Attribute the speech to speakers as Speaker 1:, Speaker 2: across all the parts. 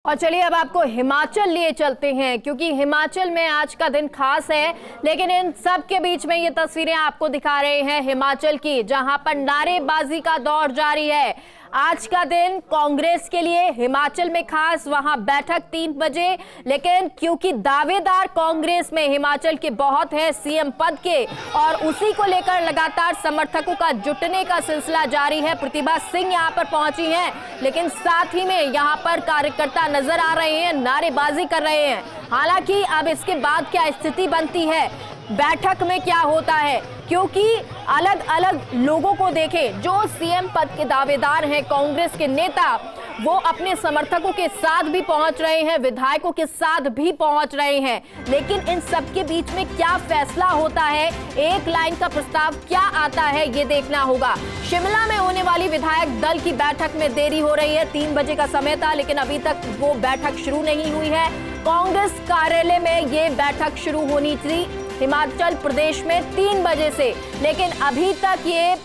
Speaker 1: और चलिए अब आपको हिमाचल लिए चलते हैं, क्योंकि हिमाचल में आज का दिन खास है। लेकिन इन सब के बीच में ये तस्वीरें आपको दिखा रहे हैं हिमाचल की, जहां पर नारेबाजी का दौर जारी है। आज का दिन कांग्रेस के लिए हिमाचल में खास, वहां बैठक 3 बजे। लेकिन क्योंकि दावेदार कांग्रेस में हिमाचल के बहुत है सीएम पद के, और उसी को लेकर लगातार समर्थकों का जुटने का सिलसिला जारी है। प्रतिभा सिंह यहां पर पहुंची हैं, लेकिन साथ ही में यहां पर कार्यकर्ता नजर आ रहे हैं, नारेबाजी कर रहे हैं। हालांकि अब इसके बाद क्या स्थिति बनती है, बैठक में क्या होता है, क्योंकि अलग अलग लोगों को देखें, जो सीएम पद के दावेदार हैं कांग्रेस के नेता, वो अपने समर्थकों के साथ भी पहुंच रहे हैं, विधायकों के साथ भी पहुंच रहे हैं। लेकिन इन सब के बीच में क्या फैसला होता है, एक लाइन का प्रस्ताव क्या आता है, ये देखना होगा। शिमला में होने वाली विधायक दल की बैठक में देरी हो रही है। 3 बजे का समय था, लेकिन अभी तक वो बैठक शुरू नहीं हुई है। कांग्रेस कार्यालय में ये बैठक शुरू होनी थी हिमाचल प्रदेश में 3 बजे से, लेकिन अभी तक ये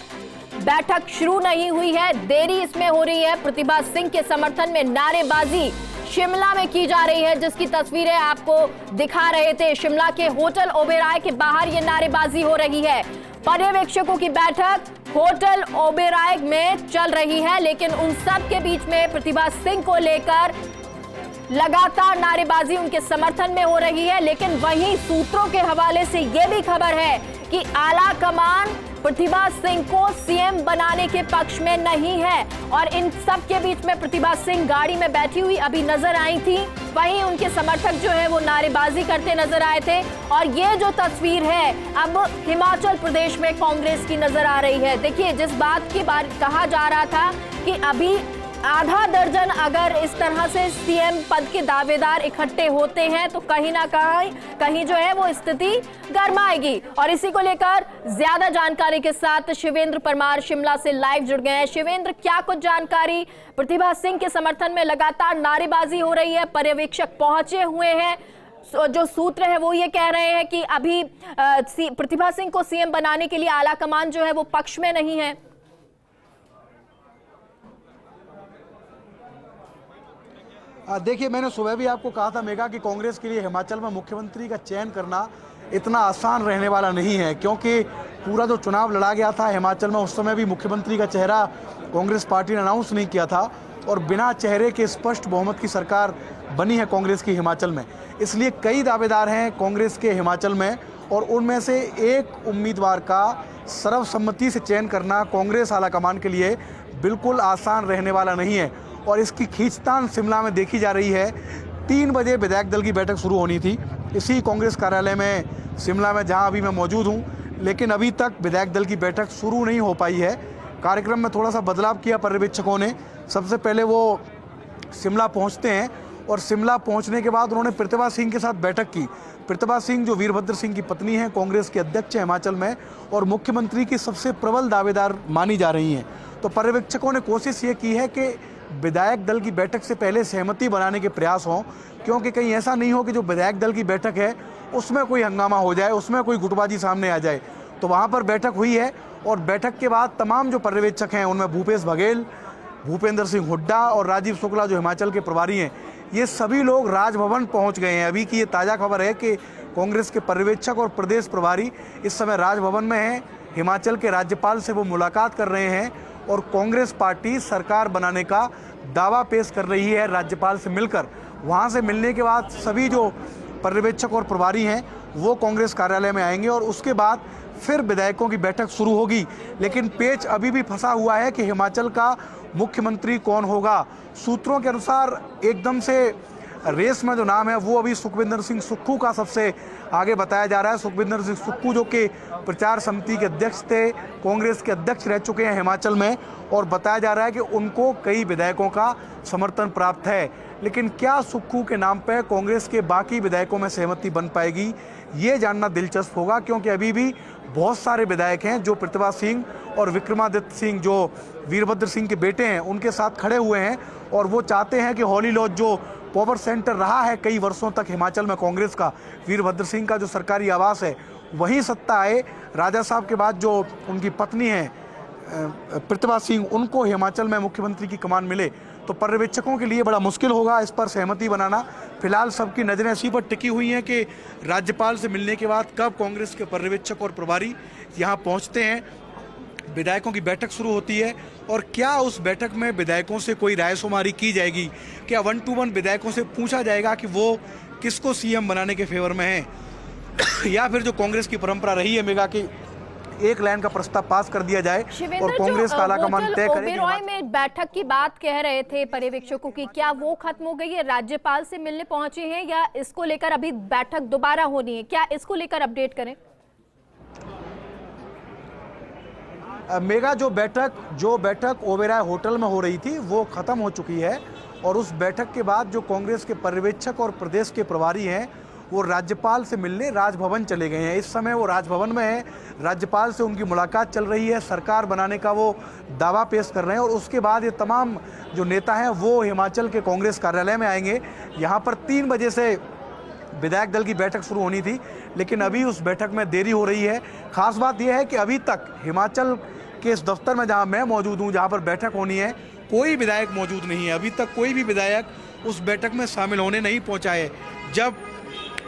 Speaker 1: बैठक शुरू नहीं हुई है। देरी इसमें हो रही है। प्रतिभा सिंह के समर्थन में नारेबाजी शिमला में की जा रही है, जिसकी तस्वीरें आपको दिखा रहे थे। शिमला के होटल ओबेरॉय के बाहर ये नारेबाजी हो रही है। पर्यवेक्षकों की बैठक होटल ओबेरॉय में चल रही है, लेकिन उन सब के बीच में प्रतिभा सिंह को लेकर लगातार नारेबाजी उनके समर्थन में हो रही है। लेकिन वहीं सूत्रों के हवाले से यह भी खबर है कि आला कमान प्रतिभा सिंह को सीएम बनाने के पक्ष में नहीं है, और इन सब के बीच में प्रतिभा सिंह गाड़ी में बैठी हुई अभी नजर आई थी। वहीं उनके समर्थक जो है वो नारेबाजी करते नजर आए थे। और ये जो तस्वीर है अब हिमाचल प्रदेश में कांग्रेस की नजर आ रही है। देखिए, जिस बात की बात कहा जा रहा था कि अभी आधा दर्जन अगर इस तरह से सीएम पद के दावेदार इकट्ठे होते हैं, तो कहीं ना कहीं जो है वो स्थिति गरमाएगी। और इसी को लेकर ज्यादा जानकारी के साथ शिवेंद्र परमार शिमला से लाइव जुड़ गए हैं। शिवेंद्र, क्या कुछ जानकारी? प्रतिभा सिंह के समर्थन में लगातार नारेबाजी हो रही है, पर्यवेक्षक पहुंचे हुए हैं। जो सूत्र है वो ये कह रहे हैं कि अभी प्रतिभा सिंह को सीएम बनाने के लिए आला कमान जो है वो पक्ष में नहीं है।
Speaker 2: देखिए, मैंने सुबह भी आपको कहा था मेघा कि कांग्रेस के लिए हिमाचल में मुख्यमंत्री का चयन करना इतना आसान रहने वाला नहीं है, क्योंकि पूरा जो चुनाव लड़ा गया था हिमाचल में, उस समय भी मुख्यमंत्री का चेहरा कांग्रेस पार्टी ने अनाउंस नहीं किया था, और बिना चेहरे के स्पष्ट बहुमत की सरकार बनी है कांग्रेस की हिमाचल में। इसलिए कई दावेदार हैं कांग्रेस के हिमाचल में, और उनमें से एक उम्मीदवार का सर्वसम्मति से चयन करना कांग्रेस आलाकमान के लिए बिल्कुल आसान रहने वाला नहीं है। और इसकी खींचतान शिमला में देखी जा रही है। 3 बजे विधायक दल की बैठक शुरू होनी थी इसी कांग्रेस कार्यालय में शिमला में, जहां अभी मैं मौजूद हूं, लेकिन अभी तक विधायक दल की बैठक शुरू नहीं हो पाई है। कार्यक्रम में थोड़ा सा बदलाव किया पर्यवेक्षकों ने। सबसे पहले वो शिमला पहुंचते हैं, और शिमला पहुंचने के बाद उन्होंने प्रतिभा सिंह के साथ बैठक की। प्रतिभा सिंह जो वीरभद्र सिंह की पत्नी है, कांग्रेस के अध्यक्ष है हिमाचल में, और मुख्यमंत्री की सबसे प्रबल दावेदार मानी जा रही हैं। तो पर्यवेक्षकों ने कोशिश ये की है कि विधायक दल की बैठक से पहले सहमति बनाने के प्रयास हों, क्योंकि कहीं ऐसा नहीं हो कि जो विधायक दल की बैठक है उसमें कोई हंगामा हो जाए, उसमें कोई गुटबाजी सामने आ जाए। तो वहाँ पर बैठक हुई है, और बैठक के बाद तमाम जो पर्यवेक्षक हैं उनमें भूपेश बघेल, भूपेंद्र सिंह हुड्डा और राजीव शुक्ला जो हिमाचल के प्रभारी हैं, ये सभी लोग राजभवन पहुँच गए हैं। अभी की ये ताज़ा खबर है कि कांग्रेस के पर्यवेक्षक और प्रदेश प्रभारी इस समय राजभवन में हैं। हिमाचल के राज्यपाल से वो मुलाकात कर रहे हैं, और कांग्रेस पार्टी सरकार बनाने का दावा पेश कर रही है राज्यपाल से मिलकर। वहां से मिलने के बाद सभी जो पर्यवेक्षक और प्रभारी हैं वो कांग्रेस कार्यालय में आएंगे, और उसके बाद फिर विधायकों की बैठक शुरू होगी। लेकिन पेच अभी भी फंसा हुआ है कि हिमाचल का मुख्यमंत्री कौन होगा। सूत्रों के अनुसार एकदम से रेस में जो नाम है वो अभी सुखविंदर सिंह सुक्खू का सबसे आगे बताया जा रहा है। सुखविंदर सिंह सुक्खू जो कि प्रचार समिति के अध्यक्ष थे, कांग्रेस के अध्यक्ष रह चुके हैं हिमाचल में, और बताया जा रहा है कि उनको कई विधायकों का समर्थन प्राप्त है। लेकिन क्या सुक्खू के नाम पर कांग्रेस के बाकी विधायकों में सहमति बन पाएगी, ये जानना दिलचस्प होगा, क्योंकि अभी भी बहुत सारे विधायक हैं जो प्रतिभा सिंह और विक्रमादित्य सिंह जो वीरभद्र सिंह के बेटे हैं उनके साथ खड़े हुए हैं, और वो चाहते हैं कि हॉली लॉज जो पावर सेंटर रहा है कई वर्षों तक हिमाचल में कांग्रेस का, वीरभद्र सिंह का जो सरकारी आवास है, वहीं सत्ता आए। राजा साहब के बाद जो उनकी पत्नी है प्रतिभा सिंह, उनको हिमाचल में मुख्यमंत्री की कमान मिले, तो पर्यवेक्षकों के लिए बड़ा मुश्किल होगा इस पर सहमति बनाना। फिलहाल सबकी नज़रें इसी पर टिकी हुई हैं कि राज्यपाल से मिलने के बाद कब कांग्रेस के पर्यवेक्षक और प्रभारी यहाँ पहुँचते हैं, विधायकों की बैठक शुरू होती है और क्या उस बैठक में विधायकों से कोई रायशुमारी की जाएगी, क्या 1 to 1 विधायकों से पूछा जाएगा कि वो किसको सीएम बनाने के फेवर में हैं या फिर जो कांग्रेस की परंपरा रही है मेगा की एक लाइन का प्रस्ताव पास कर दिया जाए और कांग्रेस का आलाकमान तय करे।
Speaker 1: ओबेरॉय में बैठक की बात कह रहे थे पर्यवेक्षकों की, क्या वो खत्म हो गई है? राज्यपाल से मिलने पहुंचे हैं या इसको लेकर अभी बैठक दोबारा होनी है? क्या इसको लेकर अपडेट करें?
Speaker 2: मेगा जो बैठक ओबेरॉय होटल में हो रही थी वो खत्म हो चुकी है और उस बैठक के बाद जो कांग्रेस के पर्यवेक्षक और प्रदेश के प्रभारी हैं वो राज्यपाल से मिलने राजभवन चले गए हैं। इस समय वो राजभवन में हैं, राज्यपाल से उनकी मुलाकात चल रही है, सरकार बनाने का वो दावा पेश कर रहे हैं और उसके बाद ये तमाम जो नेता हैं वो हिमाचल के कांग्रेस कार्यालय में आएंगे। यहाँ पर 3 बजे से विधायक दल की बैठक शुरू होनी थी लेकिन अभी उस बैठक में देरी हो रही है। खास बात यह है कि अभी तक हिमाचल के इस दफ्तर में जहाँ मैं मौजूद हूँ, जहाँ पर बैठक होनी है, कोई विधायक मौजूद नहीं है। अभी तक कोई भी विधायक उस बैठक में शामिल होने नहीं पहुँचा है। जब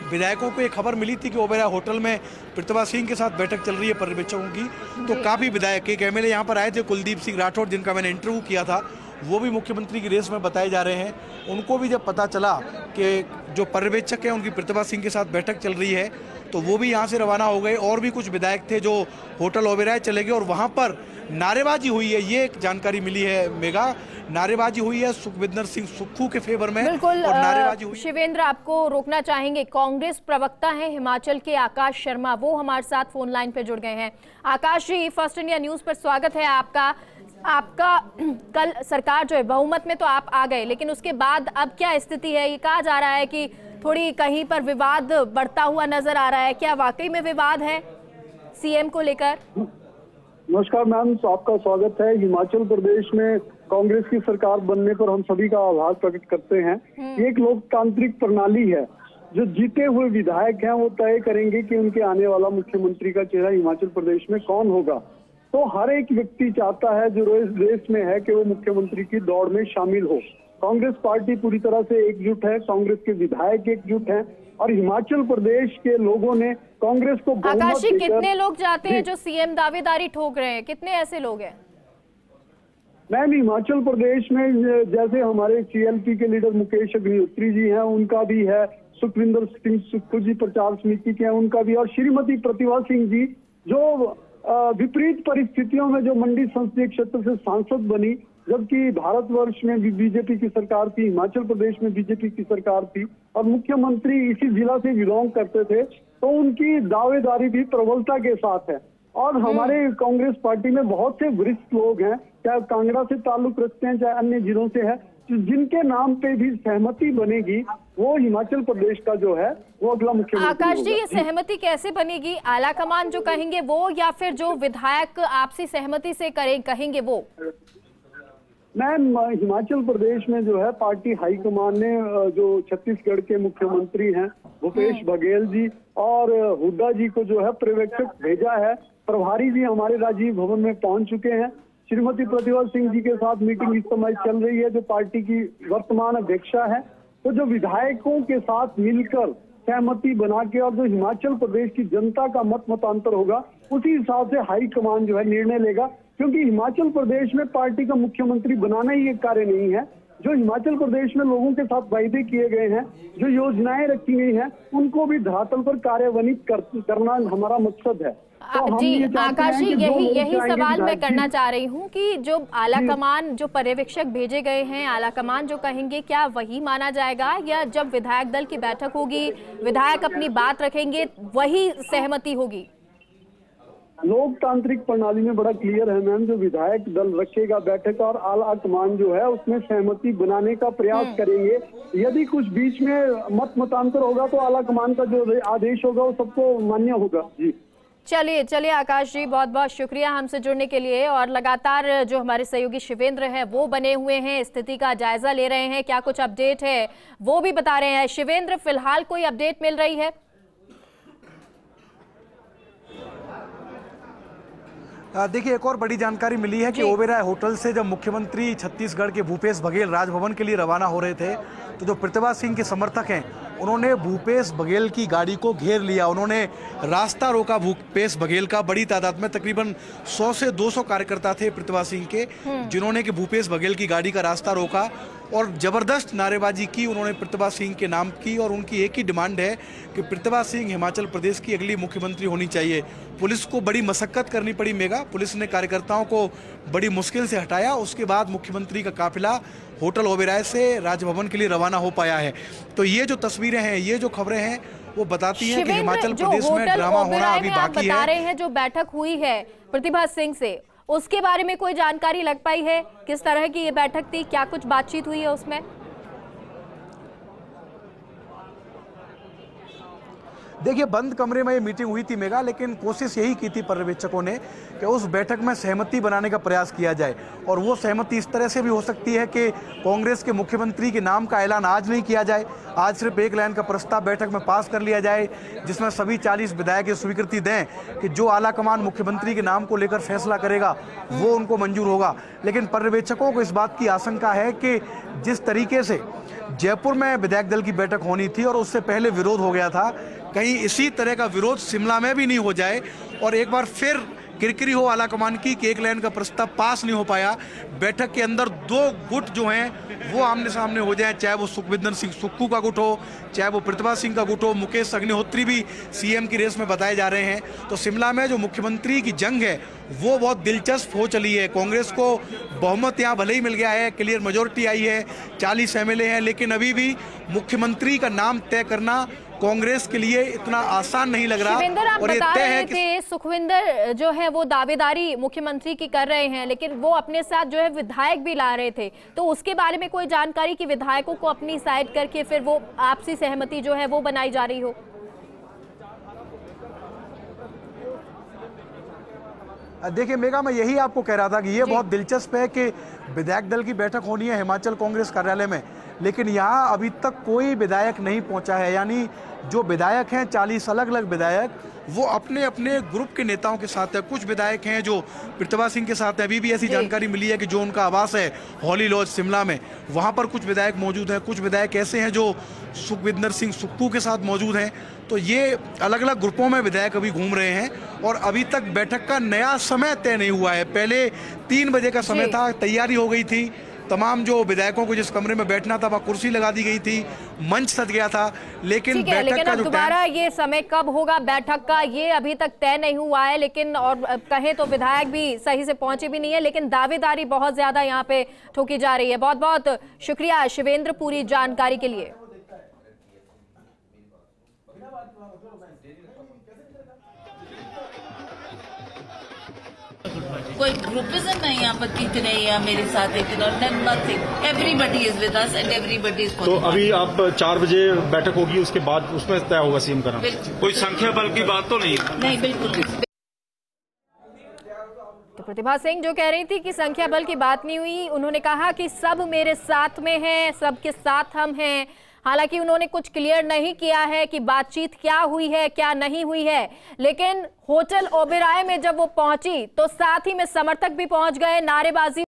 Speaker 2: विधायकों को ये खबर मिली थी कि ओबेरॉय होटल में प्रतिभा सिंह के साथ बैठक चल रही है पर्यवेक्षकों की, तो काफ़ी विधायक, एक एमएलए यहाँ पर आए थे कुलदीप सिंह राठौर जिनका मैंने इंटरव्यू किया था, वो भी मुख्यमंत्री की रेस में बताए जा रहे हैं। उनको भी जब पता चला कि जो पर्यवेक्षक हैं उनकी प्रतिभा सिंह के साथ बैठक चल रही है तो वो भी यहाँ से रवाना हो गए। और भी कुछ विधायक थे जो होटल ओबेरॉय चले गए और वहाँ पर नारेबाजी हुई है, ये एक जानकारी मिली है मेगा। नारेबाजी हुई है सुखविंदर सिंह सुक्खू के फेवर में।
Speaker 1: बिल्कुल,
Speaker 2: और नारेबाजी हुई।
Speaker 1: शिवेंद्र, आपको रोकना चाहेंगे, कांग्रेस प्रवक्ता हैं हिमाचल के आकाश शर्मा, वो हमारे साथ फोन लाइन पे जुड़ गए हैं। आकाश जी, फर्स्ट इंडिया न्यूज पर स्वागत है आपका। कल सरकार जो है बहुमत में तो आप आ गए, लेकिन उसके बाद अब क्या स्थिति है? ये कहा जा रहा है कि थोड़ी कहीं पर विवाद बढ़ता हुआ नजर आ रहा है, क्या वाकई में विवाद है सीएम को लेकर?
Speaker 3: नमस्कार मैम, तो आपका स्वागत है। हिमाचल प्रदेश में कांग्रेस की सरकार बनने पर हम सभी का आभार प्रकट करते हैं। ये एक लोकतांत्रिक प्रणाली है, जो जीते हुए विधायक हैं वो तय करेंगे कि उनके आने वाला मुख्यमंत्री का चेहरा हिमाचल प्रदेश में कौन होगा। तो हर एक व्यक्ति चाहता है जो देश में है कि वो मुख्यमंत्री की दौड़ में शामिल हो। कांग्रेस पार्टी पूरी तरह से एकजुट है, कांग्रेस के विधायक एकजुट हैं और हिमाचल प्रदेश के लोगों ने कांग्रेस को
Speaker 1: आकाश जी, कितने लोग चाहते हैं जो सीएम दावेदारी ठोक रहे हैं? कितने ऐसे लोग हैं?
Speaker 3: मैम, हिमाचल प्रदेश में जैसे हमारे सीएलपी के लीडर मुकेश अग्निहोत्री जी हैं, उनका भी है, सुखविंदर सिंह सुक्खू जी प्रचार समिति के हैं, उनका भी, और श्रीमती प्रतिभा सिंह जी जो विपरीत परिस्थितियों में जो मंडी संसदीय क्षेत्र से सांसद बनी, जबकि भारतवर्ष में भी बीजेपी की सरकार थी, हिमाचल प्रदेश में बीजेपी की सरकार थी और मुख्यमंत्री इसी जिला से बिलोंग करते थे, तो उनकी दावेदारी भी प्रबलता के साथ है। और हमारे कांग्रेस पार्टी में बहुत से वरिष्ठ लोग हैं, चाहे कांगड़ा से ताल्लुक रखते हैं चाहे अन्य जिलों से है, जिनके नाम पे भी सहमति बनेगी वो हिमाचल प्रदेश का जो है वो अगला मुख्यमंत्री।
Speaker 1: आकाश जी, ये सहमति कैसे बनेगी? आला कमान जो कहेंगे वो या फिर जो विधायक आपसी सहमति से कहेंगे वो?
Speaker 3: मैम, हिमाचल प्रदेश में जो है पार्टी हाईकमान ने जो छत्तीसगढ़ के मुख्यमंत्री हैं भूपेश बघेल जी और हुड्डा जी को जो है पर्यवेक्षक भेजा है। प्रभारी जी हमारे राजीव भवन में पहुंच चुके हैं। श्रीमती प्रतिभा सिंह जी के साथ मीटिंग इस समय चल रही है, जो पार्टी की वर्तमान अध्यक्षा है। तो जो विधायकों के साथ मिलकर सहमति बना के और जो हिमाचल प्रदेश की जनता का मतांतर होगा उसी हिसाब से हाईकमान जो है निर्णय लेगा, क्योंकि हिमाचल प्रदेश में पार्टी का मुख्यमंत्री बनाना ही एक कार्य नहीं है। जो हिमाचल प्रदेश में लोगों के साथ वायदे किए गए हैं, जो योजनाएं रखी गई हैं, उनको भी धरातल पर कार्यान्वित करना हमारा मकसद है। तो
Speaker 1: जी आकाश जी, यही सवाल मैं करना चाह रही हूँ कि जो आला कमान, जो पर्यवेक्षक भेजे गए हैं, आला कमान जो कहेंगे क्या वही माना जाएगा, या जब विधायक दल की बैठक होगी विधायक अपनी बात रखेंगे वही सहमति होगी?
Speaker 3: लोकतांत्रिक प्रणाली में बड़ा क्लियर है मैम, जो विधायक दल रखेगा बैठक और आला कमान जो है उसमें सहमति बनाने का प्रयास करेंगे। यदि कुछ बीच में मतांतर होगा तो आला कमान का जो आदेश होगा वो सबको मान्य होगा। जी
Speaker 1: चलिए आकाश जी, बहुत बहुत शुक्रिया हमसे जुड़ने के लिए। और लगातार जो हमारे सहयोगी शिवेंद्र हैं वो बने हुए हैं, स्थिति का जायजा ले रहे हैं, क्या कुछ अपडेट है वो भी बता रहे हैं। शिवेंद्र, फिलहाल कोई अपडेट मिल रही है?
Speaker 2: देखिए, एक और बड़ी जानकारी मिली है कि ओबेरॉय होटल से जब मुख्यमंत्री छत्तीसगढ़ के भूपेश बघेल राजभवन के लिए रवाना हो रहे थे, तो जो प्रतिभा सिंह के समर्थक हैं उन्होंने भूपेश बघेल की गाड़ी को घेर लिया। उन्होंने रास्ता रोका भूपेश बघेल का। बड़ी तादाद में तकरीबन 100 से 200 कार्यकर्ता थे प्रतिभा सिंह के, जिन्होंने कि भूपेश बघेल की गाड़ी का रास्ता रोका और जबरदस्त नारेबाजी की उन्होंने प्रतिभा सिंह के नाम की। और उनकी एक ही डिमांड है कि प्रतिभा सिंह हिमाचल प्रदेश की अगली मुख्यमंत्री होनी चाहिए। पुलिस को बड़ी मशक्कत करनी पड़ी मेगा, पुलिस ने कार्यकर्ताओं को बड़ी मुश्किल से हटाया। उसके बाद मुख्यमंत्री का काफिला होटल ओबेरॉय से राजभवन के लिए रवाना हो पाया है। तो ये जो तस्वीरें हैं, ये जो खबरें हैं, वो बताती हैं कि हिमाचल प्रदेश में ड्रामा होना अभी बाकी है।
Speaker 1: बता रहे हैं जो बैठक हुई है प्रतिभा सिंह से, उसके बारे में कोई जानकारी लग पाई है? किस तरह की ये बैठक थी, क्या कुछ बातचीत हुई है उसमें?
Speaker 2: देखिए, बंद कमरे में ये मीटिंग हुई थी मेगा, लेकिन कोशिश यही की थी पर्यवेक्षकों ने कि उस बैठक में सहमति बनाने का प्रयास किया जाए। और वो सहमति इस तरह से भी हो सकती है कि कांग्रेस के मुख्यमंत्री के नाम का ऐलान आज नहीं किया जाए, आज सिर्फ एक लाइन का प्रस्ताव बैठक में पास कर लिया जाए, जिसमें सभी 40 विधायक स्वीकृति दें कि जो आलाकमान मुख्यमंत्री के नाम को लेकर फैसला करेगा वो उनको मंजूर होगा। लेकिन पर्यवेक्षकों को इस बात की आशंका है कि जिस तरीके से जयपुर में विधायक दल की बैठक होनी थी और उससे पहले विरोध हो गया था, कहीं इसी तरह का विरोध शिमला में भी नहीं हो जाए और एक बार फिर किरकिरी हो आलाकमान की कि एक लाइन का प्रस्ताव पास नहीं हो पाया। बैठक के अंदर दो गुट जो हैं वो आमने सामने हो जाए, चाहे वो सुखविंदर सिंह सुक्खू का गुट हो, चाहे वो प्रतिभा सिंह का गुट हो। मुकेश अग्निहोत्री भी सीएम की रेस में बताए जा रहे हैं। तो शिमला में जो मुख्यमंत्री की जंग है वो बहुत दिलचस्प हो चली है। कांग्रेस को बहुमत यहाँ भले ही मिल गया है, क्लियर मेजोरिटी आई है, 40 एमएलए हैं, लेकिन अभी भी मुख्यमंत्री का नाम तय करना कांग्रेस के लिए इतना आसान नहीं लग रहा।
Speaker 1: आप
Speaker 2: और ये
Speaker 1: बता
Speaker 2: तय
Speaker 1: रहे
Speaker 2: है
Speaker 1: थे सुखविंदर जो है वो दावेदारी मुख्यमंत्री की कर रहे हैं, लेकिन वो अपने साथ जो है विधायक भी ला रहे थे। तो उसके बारे में कोई जानकारी कि विधायकों को अपनी साइड करके फिर वो आपसी सहमति जो है वो बनाई जा रही हो?
Speaker 2: देखिए मेगा, मैं यही आपको कह रहा था कि ये बहुत दिलचस्प है कि विधायक दल की बैठक होनी है हिमाचल कांग्रेस कार्यालय में, लेकिन यहाँ अभी तक कोई विधायक नहीं पहुँचा है। यानी जो विधायक हैं 40 अलग अलग विधायक, वो अपने अपने ग्रुप के नेताओं के साथ है। कुछ विधायक हैं जो प्रतिभा सिंह के साथ है। अभी भी ऐसी जानकारी मिली है कि जो उनका आवास है हॉली लॉज शिमला में, वहाँ पर कुछ विधायक मौजूद हैं। कुछ विधायक ऐसे हैं जो सुखविंदर सिंह सुक्खू के साथ मौजूद हैं। तो ये अलग अलग ग्रुपों में विधायक अभी घूम रहे हैं और अभी तक बैठक का नया समय तय नहीं हुआ है। पहले 3 बजे का समय था, तैयारी हो गई थी, तमाम जो विधायकों को जिस कमरे में बैठना था वहाँ कुर्सी लगा दी गई थी, मंच सज गया था, लेकिन बैठक का जो
Speaker 1: दोबारा ये समय कब होगा बैठक का, ये अभी तक तय नहीं हुआ है। लेकिन और कहें तो विधायक भी सही से पहुंचे भी नहीं है, लेकिन दावेदारी बहुत ज्यादा यहाँ पे ठोकी जा रही है। बहुत बहुत शुक्रिया शिवेंद्र पूरी जानकारी के लिए।
Speaker 4: कोई ग्रुपिज्म नहीं यहाँ पर कि नहीं या मेरे साथ एक nothing, everybody is with us and everybody is.
Speaker 5: तो अभी आप 4 बजे बैठक होगी, उसके बाद उसमें तय होगा सीएम का नाम। कोई संख्या बल की बात तो नहीं
Speaker 4: बिल्कुल।
Speaker 1: तो प्रतिभा सिंह जो कह रही थी कि संख्या बल की बात नहीं हुई, उन्होंने कहा कि सब मेरे साथ में हैं, सबके साथ हम हैं। हालांकि उन्होंने कुछ क्लियर नहीं किया है कि बातचीत क्या हुई है क्या नहीं हुई है, लेकिन होटल ओबेरॉय में जब वो पहुंची तो साथ ही में समर्थक भी पहुंच गए, नारेबाजी